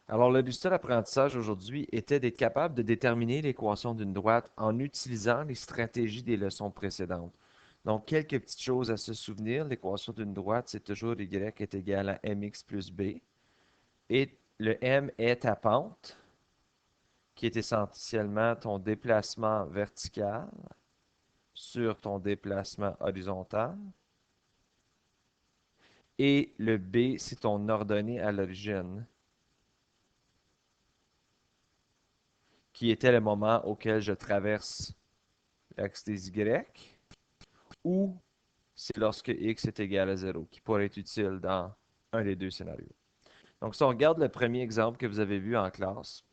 Alors, le résultat d'apprentissage aujourd'hui était d'être capable de déterminer l'équation d'une droite en utilisant les stratégies des leçons précédentes. Donc, quelques petites choses à se souvenir. L'équation d'une droite, c'est toujours y est égal à mx plus b. Et le m est ta pente, qui est essentiellement ton déplacement vertical sur ton déplacement horizontal. Et le b, c'est ton ordonnée à l'origine, qui était le moment auquel je traverse l'axe des y, ou c'est lorsque x est égal à 0, qui pourrait être utile dans un des deux scénarios. Donc, si on regarde le premier exemple que vous avez vu en classe,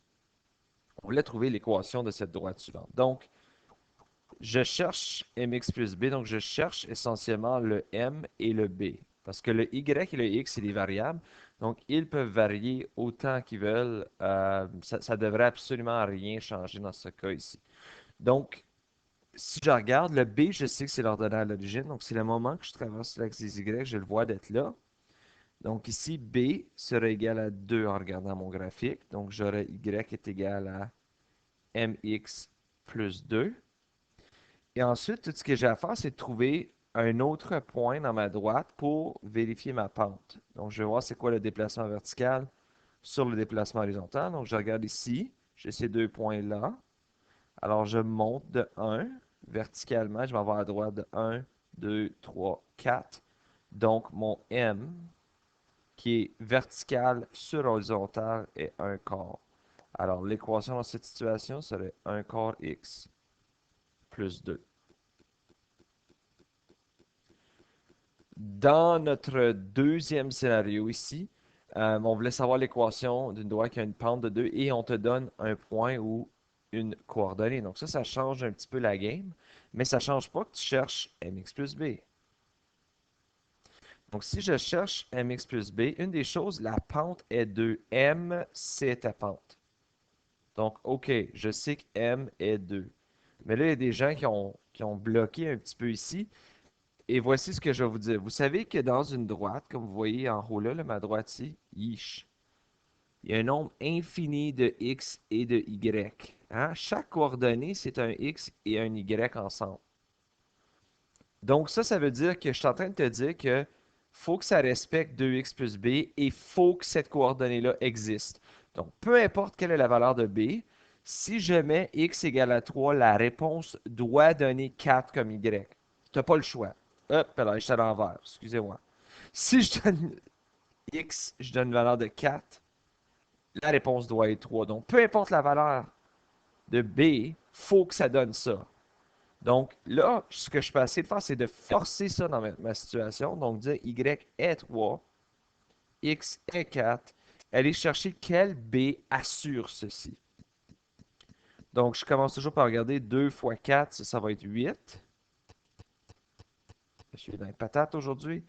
on voulait trouver l'équation de cette droite suivante. Donc, je cherche mx plus b, donc je cherche essentiellement le m et le b. Parce que le y et le x, c'est des variables. Donc, ils peuvent varier autant qu'ils veulent. Ça ne devrait absolument rien changer dans ce cas ici. Donc, si je regarde, le b, je sais que c'est l'ordonnée à l'origine. Donc, c'est le moment que je traverse l'axe des y, je le vois d'être là. Donc, ici, b serait égal à 2 en regardant mon graphique. Donc, j'aurais y est égal à mx plus 2. Et ensuite, tout ce que j'ai à faire, c'est de trouver un autre point dans ma droite pour vérifier ma pente. Donc, je vais voir c'est quoi le déplacement vertical sur le déplacement horizontal. Donc, je regarde ici, j'ai ces deux points-là. Alors, je monte de 1 verticalement. Je vais avoir à droite de 1, 2, 3, 4. Donc, mon M, qui est vertical sur horizontal, est 1 quart. Alors, l'équation dans cette situation serait 1 quart x plus 2. Dans notre deuxième scénario ici, on voulait savoir l'équation d'une droite qui a une pente de 2 et on te donne un point ou une coordonnée. Donc ça change un petit peu la game, mais ça ne change pas que tu cherches mx plus b. Donc si je cherche mx plus b, une des choses, la pente est 2. M, c'est ta pente. Donc, OK, je sais que M est 2. Mais là, il y a des gens qui ont bloqué un petit peu ici. Et voici ce que je vais vous dire. Vous savez que dans une droite, comme vous voyez en haut là, ma droite ici, il y a un nombre infini de x et de y. Hein? Chaque coordonnée, c'est un x et un y ensemble. Donc ça veut dire que je suis en train de te dire que faut que ça respecte 2x plus b et il faut que cette coordonnée-là existe. Donc, peu importe quelle est la valeur de b, si je mets x égale à 3, la réponse doit donner 4 comme y. Tu n'as pas le choix. Hop, alors, je suis à l'envers, excusez-moi. Si je donne x, je donne une valeur de 4, la réponse doit être 3. Donc, peu importe la valeur de b, faut que ça donne ça. Donc là, ce que je peux essayer de faire, c'est de forcer ça dans ma situation. Donc dire y est 3, x est 4. Aller chercher quel b assure ceci. Donc je commence toujours par regarder 2 fois 4, ça va être 8. Je suis dans les patates aujourd'hui.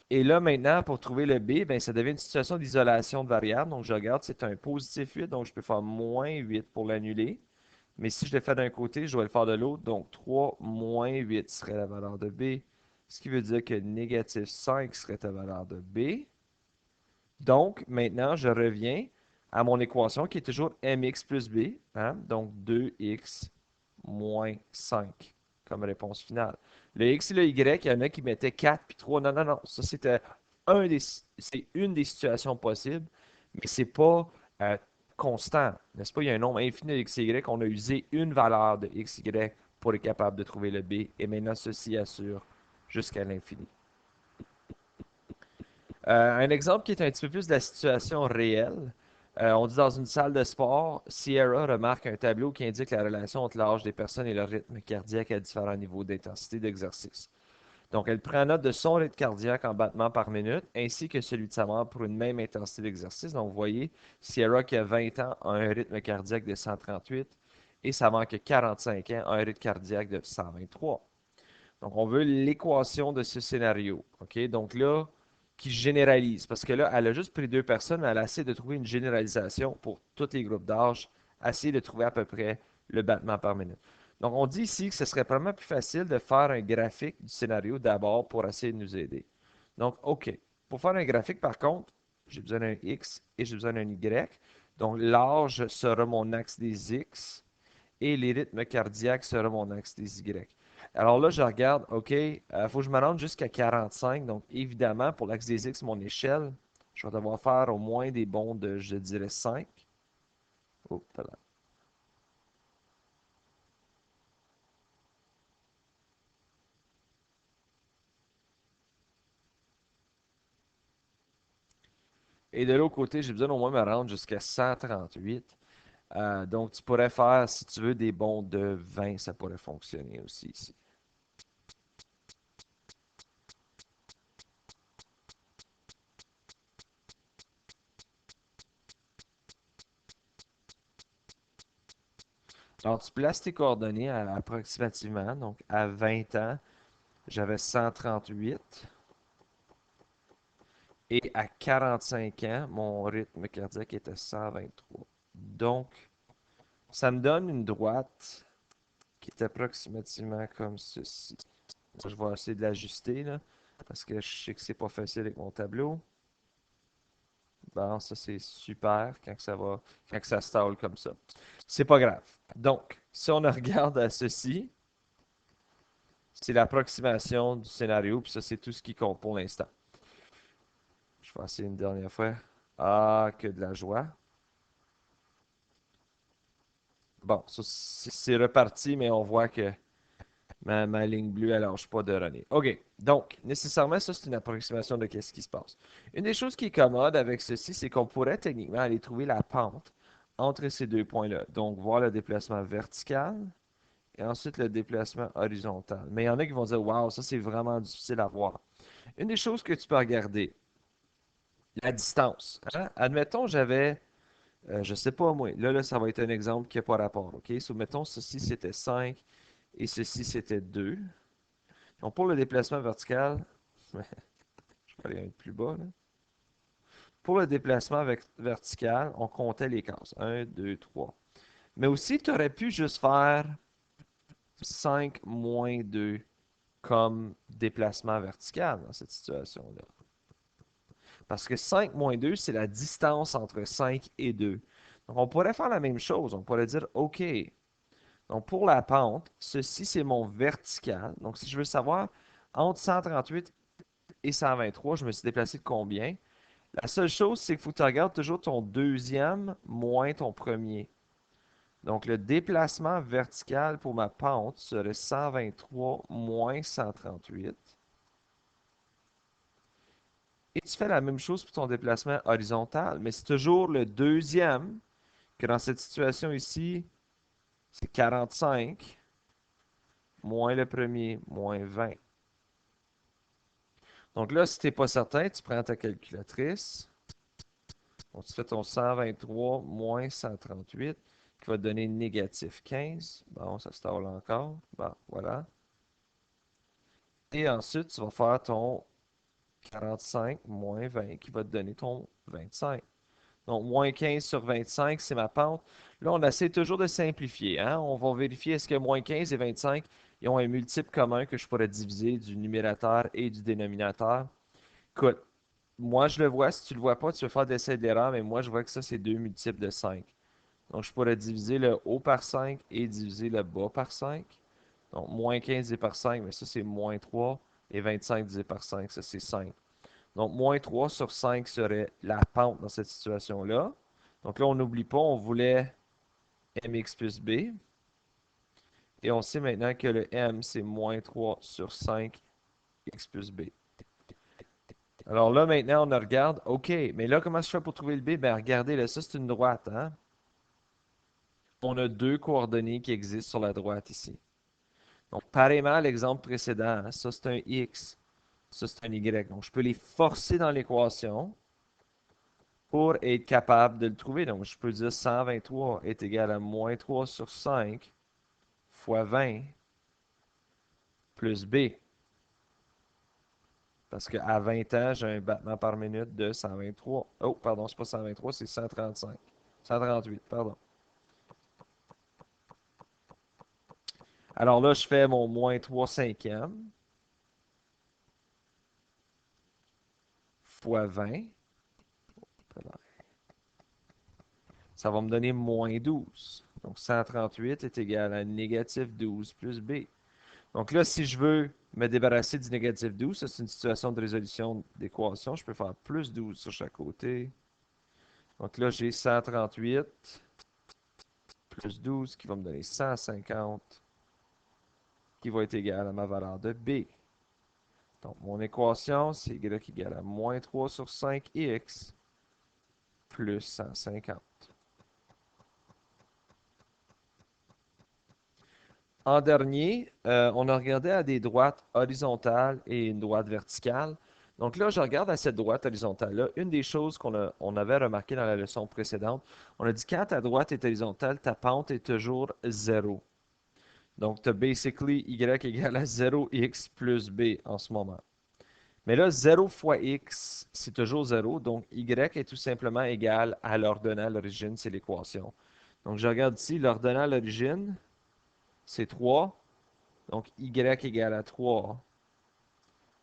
Et là, maintenant, pour trouver le b, ben, ça devient une situation d'isolation de variable. Donc je regarde, c'est un positif 8, donc je peux faire moins 8 pour l'annuler. Mais si je le fais d'un côté, je dois le faire de l'autre. Donc 3 moins 8 serait la valeur de B. Ce qui veut dire que négatif 5 serait la valeur de B. Donc maintenant, je reviens à mon équation qui est toujours mx plus b. Hein? Donc 2x moins 5 comme réponse finale. Le x et le y, il y en a qui mettaient 4 puis 3. Non, non, non. Ça, c'est une des situations possibles, mais c'est pas euh, constant. N'est-ce pas? Il y a un nombre infini de x et y. On a usé une valeur de x, y pour être capable de trouver le b. Et maintenant, ceci assure jusqu'à l'infini. Un exemple qui est un petit peu plus de la situation réelle. On dit dans une salle de sport, Sierra remarque un tableau qui indique la relation entre l'âge des personnes et leur rythme cardiaque à différents niveaux d'intensité d'exercice. Donc, elle prend note de son rythme cardiaque en battements par minute, ainsi que celui de sa mort pour une même intensité d'exercice. Donc, vous voyez, Sierra qui a 20 ans a un rythme cardiaque de 138 et sa mort qui a 45 ans a un rythme cardiaque de 123. Donc, on veut l'équation de ce scénario. OK? Donc là, qui généralise. Parce que là, elle a juste pris deux personnes, mais elle a essayé de trouver une généralisation pour tous les groupes d'âge, essayer de trouver à peu près le battement par minute. Donc, on dit ici que ce serait vraiment plus facile de faire un graphique du scénario d'abord pour essayer de nous aider. Donc, OK. Pour faire un graphique, par contre, j'ai besoin d'un X et j'ai besoin d'un Y. Donc, l'âge sera mon axe des X et les rythmes cardiaques sera mon axe des Y. Alors là, je regarde, OK, il faut que je me rende jusqu'à 45. Donc, évidemment, pour l'axe des X, mon échelle, je vais devoir faire au moins des bonds de, je dirais, 5. Oh, voilà. Et de l'autre côté, j'ai besoin au moins me rendre jusqu'à 138. Donc, tu pourrais faire, si tu veux, des bonds de 20, ça pourrait fonctionner aussi ici. Alors, tu places tes coordonnées approximativement. Donc, à 20 ans, j'avais 138. Et à 45 ans, mon rythme cardiaque était 123. Donc, ça me donne une droite qui est approximativement comme ceci. Je vais essayer de l'ajuster, là, parce que je sais que c'est pas facile avec mon tableau. Bon, ça c'est super quand ça stalle comme ça. C'est pas grave. Donc, si on regarde à ceci, c'est l'approximation du scénario, puis ça c'est tout ce qui compte pour l'instant. Je vais essayer une dernière fois. Ah, que de la joie. Bon, ça c'est reparti, mais on voit que ma ligne bleue, elle lâche pas de runner. OK. Donc, nécessairement, ça, c'est une approximation de ce qui se passe. Une des choses qui est commode avec ceci, c'est qu'on pourrait techniquement aller trouver la pente entre ces deux points-là. Donc, voir le déplacement vertical et ensuite le déplacement horizontal. Mais il y en a qui vont dire, waouh, ça, c'est vraiment difficile à voir. Une des choses que tu peux regarder, la distance. Hein? Admettons, j'avais, je sais pas moi, là, ça va être un exemple qui n'a pas rapport. OK? So, mettons, ceci, c'était 5 et ceci, c'était 2. Donc, pour le déplacement vertical, je vais aller un peu plus bas, là. Pour le déplacement vertical, on comptait les cases. Un, 2, 3. Mais aussi, tu aurais pu juste faire 5 moins 2 comme déplacement vertical dans cette situation-là. Parce que 5 moins 2, c'est la distance entre 5 et 2. Donc, on pourrait faire la même chose. On pourrait dire, OK, donc pour la pente, ceci, c'est mon vertical. Donc, si je veux savoir entre 138 et 123, je me suis déplacé de combien? La seule chose, c'est qu'il faut que tu regardes toujours ton deuxième moins ton premier. Donc, le déplacement vertical pour ma pente serait 123 moins 138. Et tu fais la même chose pour ton déplacement horizontal, mais c'est toujours le deuxième, que dans cette situation ici, c'est 45, moins le premier, moins 20. Donc là, si tu n'es pas certain, tu prends ta calculatrice. Donc, tu fais ton 123 moins 138 qui va te donner négatif 15. Bon, ça se taille encore. Bon, voilà. Et ensuite, tu vas faire ton 45 moins 20 qui va te donner ton 25. Donc, moins 15 sur 25, c'est ma pente. Là, on essaie toujours de simplifier. Hein? On va vérifier est-ce que moins 15 et 25 ils ont un multiple commun que je pourrais diviser du numérateur et du dénominateur. Écoute, moi, je le vois. Si tu le vois pas, tu vas faire des essais d'erreur, mais moi, je vois que ça, c'est deux multiples de 5. Donc, je pourrais diviser le haut par 5 et diviser le bas par 5. Donc, moins 15 divisé par 5, mais ça, c'est moins 3. Et 25 divisé par 5, ça, c'est 5. Donc, moins 3 sur 5 serait la pente dans cette situation-là. Donc là, on n'oublie pas, on voulait mx plus b. Et on sait maintenant que le m, c'est moins 3 sur 5 x plus b. Alors là, maintenant, on regarde, OK, mais là, comment je fais pour trouver le b? Ben, regardez, là, ça, c'est une droite, hein? On a deux coordonnées qui existent sur la droite ici. Donc, pareillement à l'exemple précédent, hein, ça, c'est un x, ça, c'est un y. Donc, je peux les forcer dans l'équation pour être capable de le trouver. Donc, je peux dire 123 est égal à moins 3 sur 5 fois 20 plus b. Parce qu'à 20 ans, j'ai un battement par minute de 123. Oh, pardon, c'est pas 123, c'est 135. 138, pardon. Alors là, je fais mon moins 3 cinquièmes fois 20. ça va me donner moins 12. Donc 138 est égal à négatif 12 plus b. Donc là, si je veux me débarrasser du négatif 12, ça c'est une situation de résolution d'équation, je peux faire plus 12 sur chaque côté. Donc là, j'ai 138 plus 12 qui va me donner 150 qui va être égal à ma valeur de b. Donc mon équation, c'est y égale à moins 3 sur 5x plus 150. En dernier, on a regardé à des droites horizontales et une droite verticale. Donc là, je regarde à cette droite horizontale-là. Une des choses on avait remarqué dans la leçon précédente, on a dit quand ta droite est horizontale, ta pente est toujours 0. Donc, tu as basically y égale à 0x plus b en ce moment. Mais là, 0 fois x, c'est toujours 0. Donc, y est tout simplement égal à l'ordonnée à l'origine, c'est l'équation. Donc, je regarde ici, l'ordonnée à l'origine, c'est 3. Donc, y égale à 3,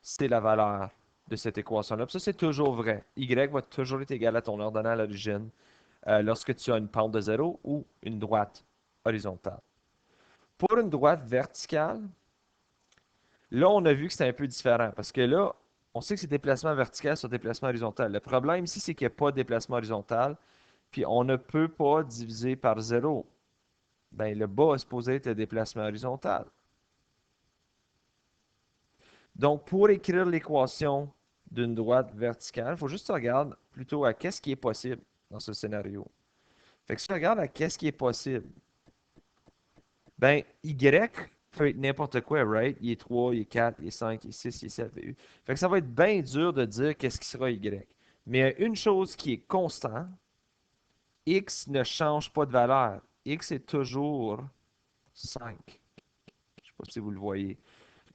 c'est la valeur de cette équation-là. Ça, c'est toujours vrai. Y va toujours être égal à ton ordonnée à l'origine lorsque tu as une pente de 0 ou une droite horizontale. Pour une droite verticale, là, on a vu que c'était un peu différent parce que là, on sait que c'est déplacement vertical sur déplacement horizontal. Le problème ici, c'est qu'il n'y a pas de déplacement horizontal, puis on ne peut pas diviser par 0. Ben, le bas est supposé être le déplacement horizontal. Donc, pour écrire l'équation d'une droite verticale, il faut juste regarder plutôt à qu'est-ce qui est possible dans ce scénario. Fait que si tu regardes à qu'est-ce qui est possible, ben, Y peut être n'importe quoi, right? Il est 3, il est 4, il est 5, il est 6, il est 7. Fait que ça va être bien dur de dire qu'est-ce qui sera Y. Mais une chose qui est constante, X ne change pas de valeur. X est toujours 5. Je ne sais pas si vous le voyez.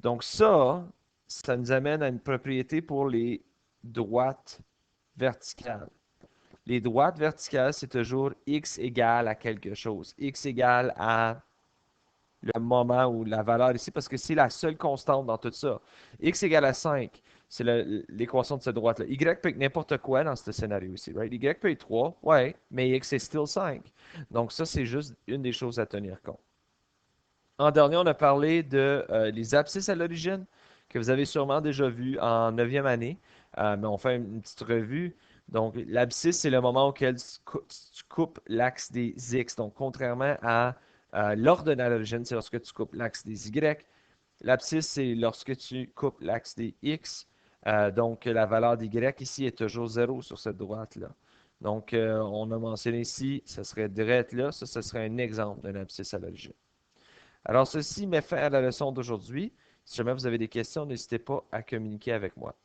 Donc ça nous amène à une propriété pour les droites verticales. Les droites verticales, c'est toujours x égale à quelque chose. X égale à le moment ou la valeur ici, parce que c'est la seule constante dans tout ça. X égale à 5, c'est l'équation de cette droite-là. Y peut être n'importe quoi dans ce scénario ici, right? Y peut être 3, ouais, mais X est still 5. Donc ça, c'est juste une des choses à tenir compte. En dernier, on a parlé de les abscisses à l'origine, que vous avez sûrement déjà vu en 9e année, mais on fait une petite revue. Donc, l'abscisse, c'est le moment auquel tu coupes l'axe des X. Donc, contrairement à l'ordonnée à l'origine, c'est lorsque tu coupes l'axe des Y. L'abscisse, c'est lorsque tu coupes l'axe des X. Donc, la valeur d'Y ici est toujours 0 sur cette droite-là. Donc, on a mentionné ici, ce serait direct là. Ça, ce serait un exemple d'un abscisse à l'origine. Alors, ceci met fin à la leçon d'aujourd'hui. Si jamais vous avez des questions, n'hésitez pas à communiquer avec moi.